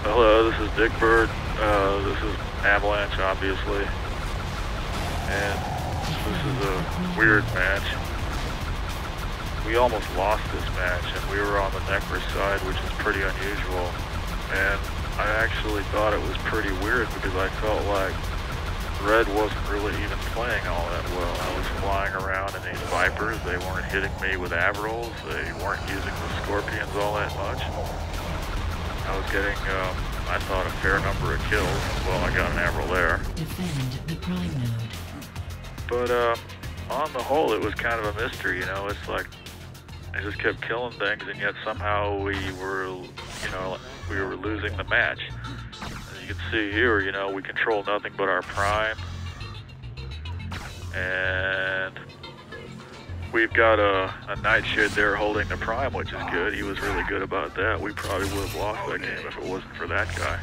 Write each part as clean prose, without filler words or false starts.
Hello, this is Dick Bird. This is Avalanche, obviously. And this is a weird match. We almost lost this match, and we were on the Necros side, which is pretty unusual. And I actually thought it was pretty weird because I felt like Red wasn't really even playing all that well. I was flying around in these Vipers. They weren't hitting me with Avirals. They weren't using the Scorpions all that much. I was getting, I thought, a fair number of kills. Well, I got an Aviral there. Defend the prime node. But on the whole, it was kind of a mystery, you know. It's like I just kept killing things, and yet somehow we were, we were losing the match. As you can see here, you know, we control nothing but our prime, and we've got a Nightshade there holding the prime, which is good. He was really good about that. We probably would have lost that game if it wasn't for that guy.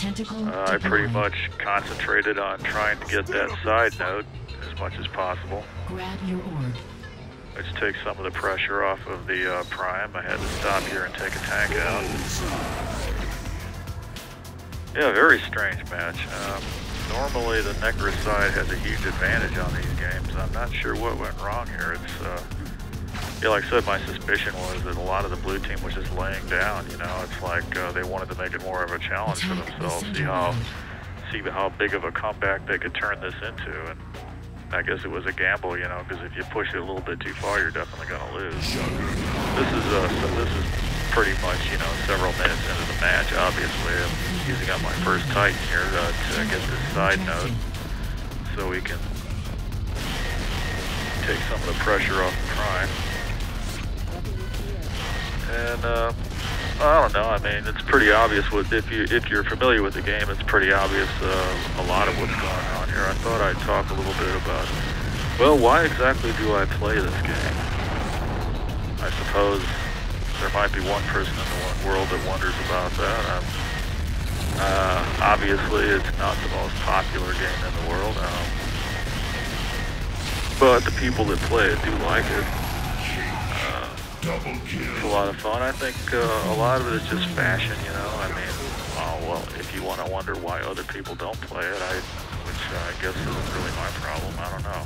I pretty much concentrated on trying to get that side node as much as possible, Grab your orb. which takes some of the pressure off of the prime. I had to stop here and take a tank out. Yeah, very strange match. Normally the Necros side has a huge advantage on these games. I'm not sure what went wrong here. It's yeah, like I said, my suspicion was that a lot of the blue team was just laying down, you know. It's like they wanted to make it more of a challenge for themselves, see how big of a comeback they could turn this into. And I guess it was a gamble, you know, because if you push it a little bit too far, you're definitely going to lose. This is pretty much, you know, several minutes into the match. Obviously, I'm using up my first Titan here to get this side node so we can take some of the pressure off the prime. And I don't know. I mean, it's pretty obvious. If you're familiar with the game, it's pretty obvious a lot of what's going on here. I thought I'd talk a little bit about, well, why exactly do I play this game? I suppose there might be one person in the world that wonders about that. Obviously, it's not the most popular game in the world, but the people that play it do like it. It's a lot of fun. I think a lot of it is just fashion, you know. I mean, well, if you want to wonder why other people don't play it, which I guess isn't really my problem. I don't know.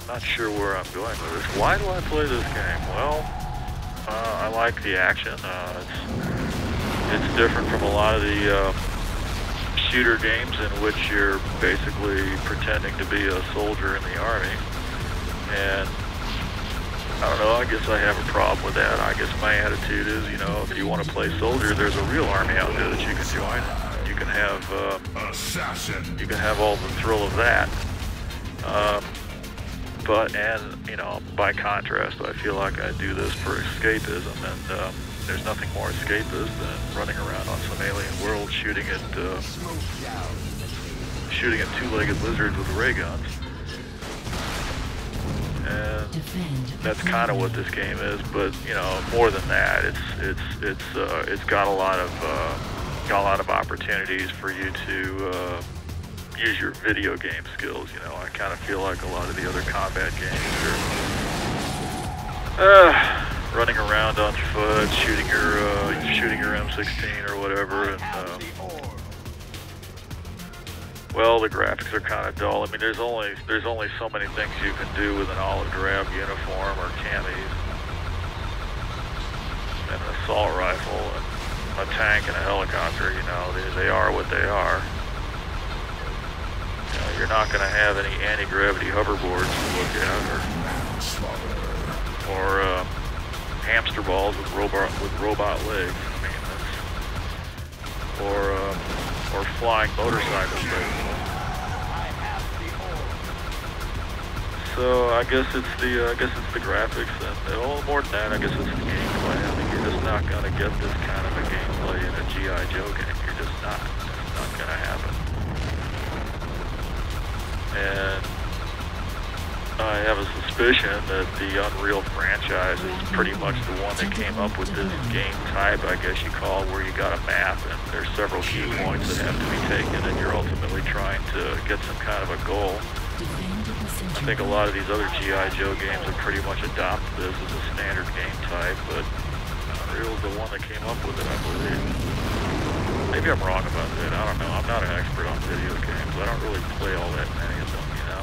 Not sure where I'm going with this. Why do I play this game? Well, I like the action. It's different from a lot of the shooter games in which you're basically pretending to be a soldier in the army. And I don't know, I guess I have a problem with that. I guess my attitude is, you know, if you want to play soldier, there's a real army out there that you can join. You can have all the thrill of that. You know, by contrast, I feel like I do this for escapism, and there's nothing more escapist than running around on some alien world shooting at two-legged lizards with ray guns. And that's kind of what this game is, but you know, more than that, it's got a lot of opportunities for you to use your video game skills. You know, I kind of feel like a lot of the other combat games are running around on foot, shooting your M16 or whatever, and well, the graphics are kind of dull. I mean, there's only so many things you can do with an olive drab uniform or camis, and an assault rifle, and a tank and a helicopter. You know, they are what they are. You know, you're not going to have any anti-gravity hoverboards to look at, or hamster balls with robot legs. I mean, or flying motorcycles. So I guess it's the graphics, and a little more than that, I guess it's the gameplay. I mean, you're just not gonna get this kind of a gameplay in a G.I. Joe game. You're just not. It's not gonna happen. And I have a suspicion that the Unreal franchise is pretty much the one that came up with this game type, I guess you call it, where you got a map and there's several key points that have to be taken and you're ultimately trying to get some kind of a goal. I think a lot of these other G.I. Joe games have pretty much adopted this as a standard game type, but Unreal's the one that came up with it, I believe. Maybe I'm wrong about that. I don't know. I'm not an expert on video games. I don't really play all that many of them, you know.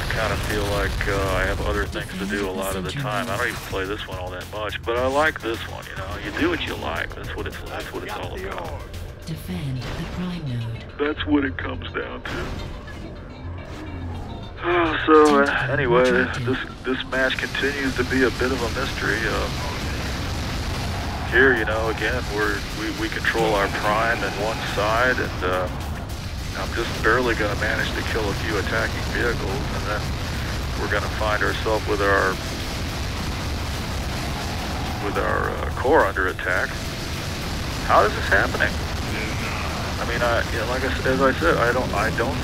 I kind of feel like I have other things to do a lot of the time. I don't even play this one all that much, but I like this one, you know. You do what you like. That's what it's all about. Defend the prime node. That's what it comes down to. So anyway, this match continues to be a bit of a mystery. Here, you know, again, we control our prime in one side, and I'm just barely going to manage to kill a few attacking vehicles, and then we're going to find ourselves with our core under attack. How is this happening? I mean, as I said, I don't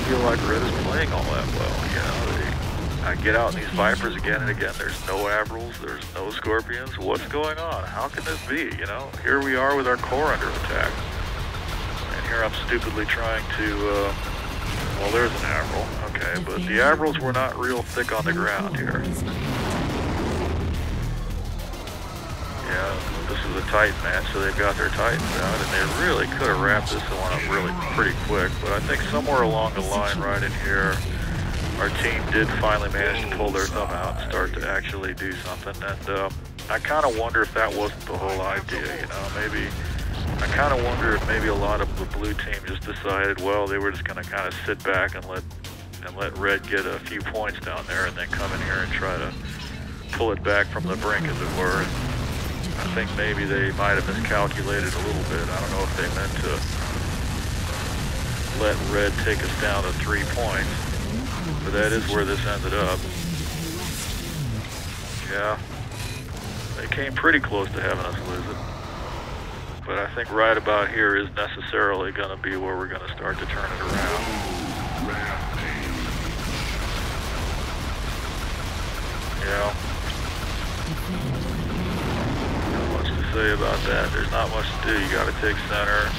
feel like Red is playing all that well. You know, I get out in these Vipers again and again. There's no Avrils, there's no Scorpions. What's going on? How can this be? You know, here we are with our core under attack, and here I'm stupidly trying to. Well, there's an Avril, okay, but the Avrils were not real thick on the ground here. Yeah, this is a Titan match, so they've got their Titans out, and they really could have wrapped this one up really pretty quick, but I think somewhere along the line right in here, our team did finally manage to pull their thumb out and start to actually do something, and I kind of wonder if that wasn't the whole idea, you know, maybe, I kind of wonder if maybe a lot of the blue team just decided, well, they were just going to kind of sit back and let Red get a few points down there, and then come in here and try to pull it back from the brink, as it were. I think maybe they might have miscalculated a little bit. I don't know if they meant to let Red take us down to 3 points, but that is where this ended up. Yeah, they came pretty close to having us lose it, but I think right about here is necessarily going to be where we're going to start to turn it around. Yeah. Say about that. There's not much to do. You got to take center.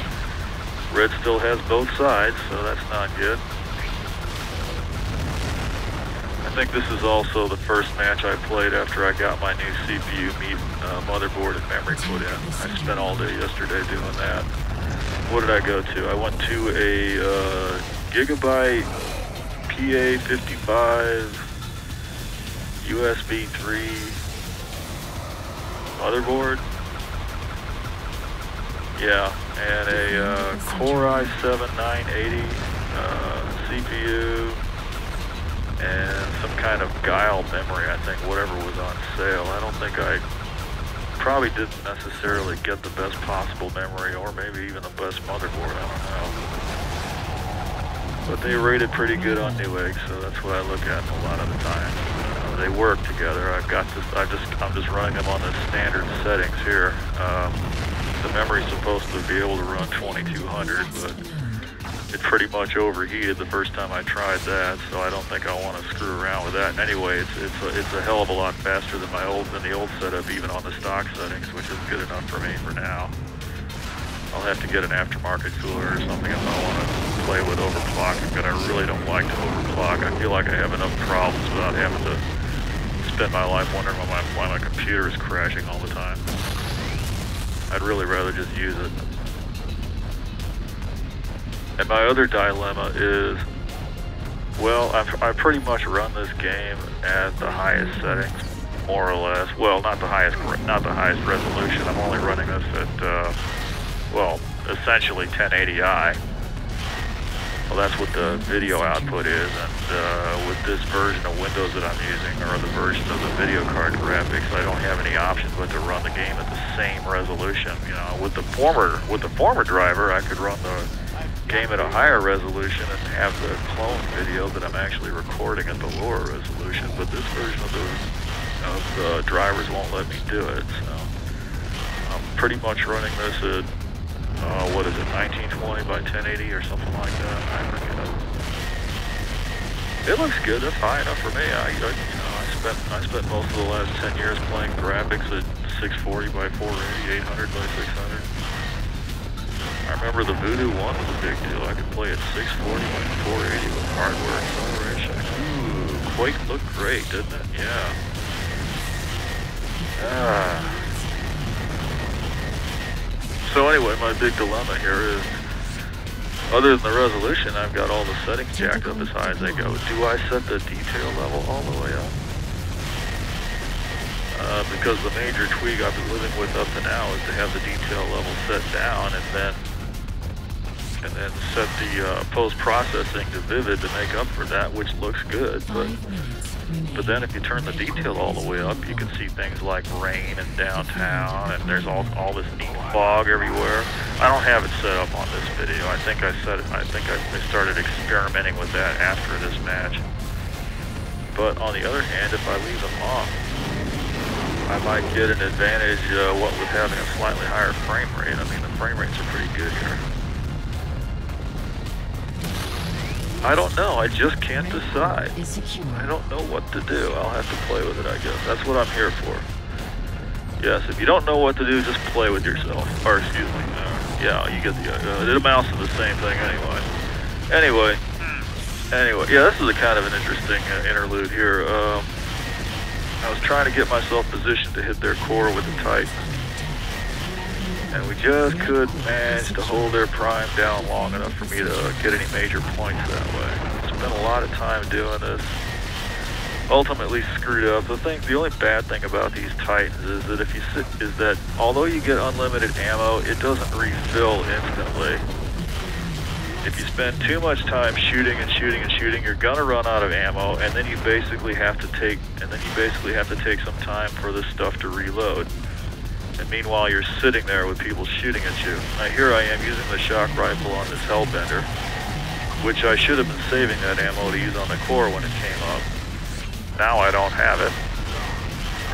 Red still has both sides, so that's not good. I think this is also the first match I played after I got my new CPU, motherboard, and memory put in. I spent all day yesterday doing that. What did I go to? I went to a Gigabyte PA55 USB 3 motherboard. Yeah, and a Core i7 980 CPU, and some kind of Guile memory, I think, whatever was on sale. I don't think I probably didn't necessarily get the best possible memory, or maybe even the best motherboard, I don't know. But they rated pretty good on Newegg, so that's what I look at a lot of the time. They work together. I'm just running them on the standard settings here. The memory's supposed to be able to run 2200, but it pretty much overheated the first time I tried that, so I don't think I want to screw around with that. Anyway, it's a hell of a lot faster than the old setup, even on the stock settings, which is good enough for me for now. I'll have to get an aftermarket cooler or something if I want to play with overclocking, but I really don't like to overclock. I feel like I have enough problems without having to spend my life wondering why my computer is crashing all the time. I'd really rather just use it. And my other dilemma is, well, I pretty much run this game at the highest settings, more or less. Well, not the highest resolution. I'm only running this at, well, essentially 1080i. Well, that's what the video output is, and with this version of Windows that I'm using, or the version of the video card graphics, I don't have any option but to run the game at the same resolution. You know, with the former driver, I could run the game at a higher resolution and have the clone video that I'm actually recording at the lower resolution. But this version of the drivers won't let me do it. So I'm pretty much running this at what is it, 1920 by 1080 or something like that? I forget. It looks good. That's high enough for me. I spent most of the last 10 years playing graphics at 640 by 480, 800 by 600. I remember the Voodoo 1 was a big deal. I could play at 640 by 480 with hardware acceleration. Ooh, Quake looked great, didn't it? Yeah. So anyway, my big dilemma here is, other than the resolution, I've got all the settings jacked up as high as they go. Do I set the detail level all the way up? Because the major tweak I've been living with up to now is to have the detail level set down and then set the post-processing to vivid to make up for that, which looks good. But then if you turn the detail all the way up, you can see things like rain and downtown, and there's all this neat fog everywhere. I don't have it set up on this video. I think I started experimenting with that after this match. But on the other hand, if I leave them off, I might get an advantage what with having a slightly higher frame rate. I mean, the frame rates are pretty good here. I don't know. I just can't decide. I don't know what to do. I'll have to play with it, I guess. That's what I'm here for. Yes, if you don't know what to do, just play with yourself. Or, excuse me. Yeah, you get the... it amounts to the same thing anyway. Anyway, yeah, this is a kind of an interesting interlude here. I was trying to get myself positioned to hit their core with the Titan. And we just couldn't manage to hold their prime down long enough for me to get any major points that way. Spent a lot of time doing this. Ultimately screwed up. The only bad thing about these Titans is that although you get unlimited ammo, it doesn't refill instantly. If you spend too much time shooting and shooting and shooting, you're gonna run out of ammo, and then you basically have to take some time for this stuff to reload. And meanwhile, you're sitting there with people shooting at you. Now here I am using the shock rifle on this Hellbender, which I should have been saving that ammo to use on the core when it came up. Now I don't have it.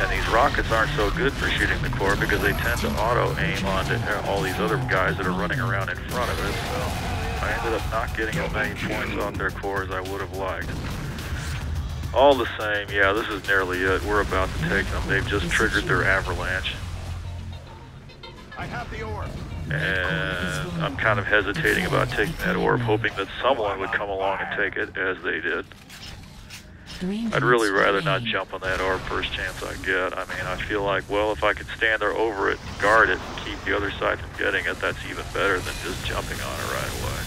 And these rockets aren't so good for shooting the core because they tend to auto-aim onto all these other guys that are running around in front of it. So I ended up not getting as many points off their core as I would have liked. All the same, yeah, this is nearly it. We're about to take them. They've just triggered their avalanche. I have the orb. And I'm kind of hesitating about taking that orb, hoping that someone would come along and take it, as they did. I'd really rather not jump on that orb first chance I get. I mean, I feel like, well, if I could stand there over it, guard it, and keep the other side from getting it, that's even better than just jumping on it right away.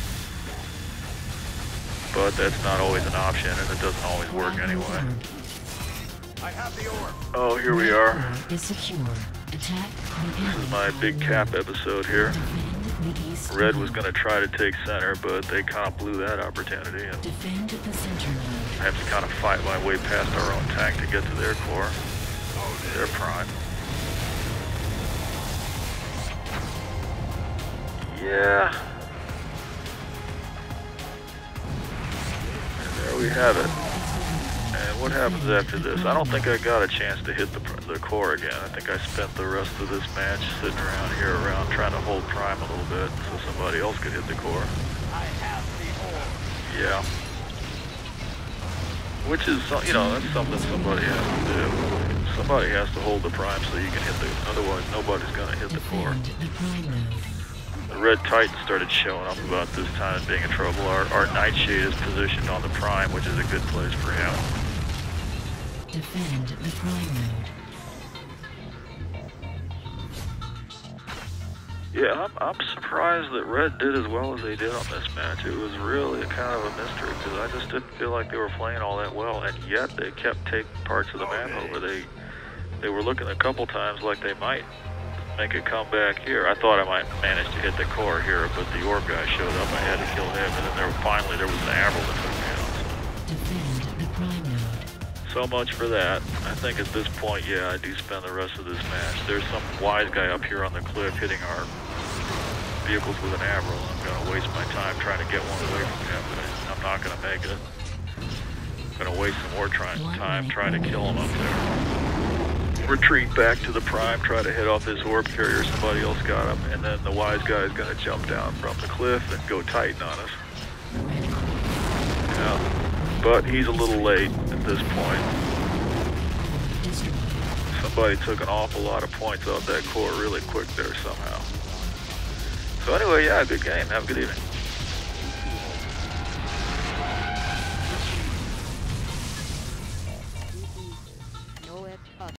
But that's not always an option, and it doesn't always work anyway. I have the orb. Oh, here we are. Is secure. Attack the This is my big cap episode here. Red was going to try to take center, but they kind of blew that opportunity. And defend the center node. I have to kind of fight my way past our own tank to get to their core. Their prime. Yeah. And there we have it. And what happens after this? I don't think I got a chance to hit the core again. I think I spent the rest of this match sitting around here trying to hold prime a little bit so somebody else could hit the core. I have the orb. Yeah. Which is, you know, that's something somebody has to do. Somebody has to hold the prime so you can hit otherwise nobody's going to hit the core. The red Titan started showing up about this time as being in trouble. Our Nightshade is positioned on the prime, which is a good place for him. Defend the prime node. Yeah, I'm surprised that Red did as well as they did on this match. It was really kind of a mystery because I just didn't feel like they were playing all that well, and yet they kept taking parts of the map over. They were looking a couple times like they might make a comeback here. I thought I might manage to hit the core here, but the orb guy showed up. I had to kill him, and then finally there was an Avril that took me out. Defend the prime node. So much for that. I think at this point, yeah, I do spend the rest of this match. There's some wise guy up here on the cliff hitting our vehicles with an Avril. I'm going to waste my time trying to get one away from him, but I'm not going to make it. I'm going to waste some more time trying to kill him up there. Retreat back to the prime, try to hit off this orb carrier. Somebody else got him, and then the wise guy is going to jump down from the cliff and go Titan on us. Yeah. But he's a little late at this point. Somebody took an awful lot of points off that core really quick there somehow. So anyway, yeah, good game. Have a good evening.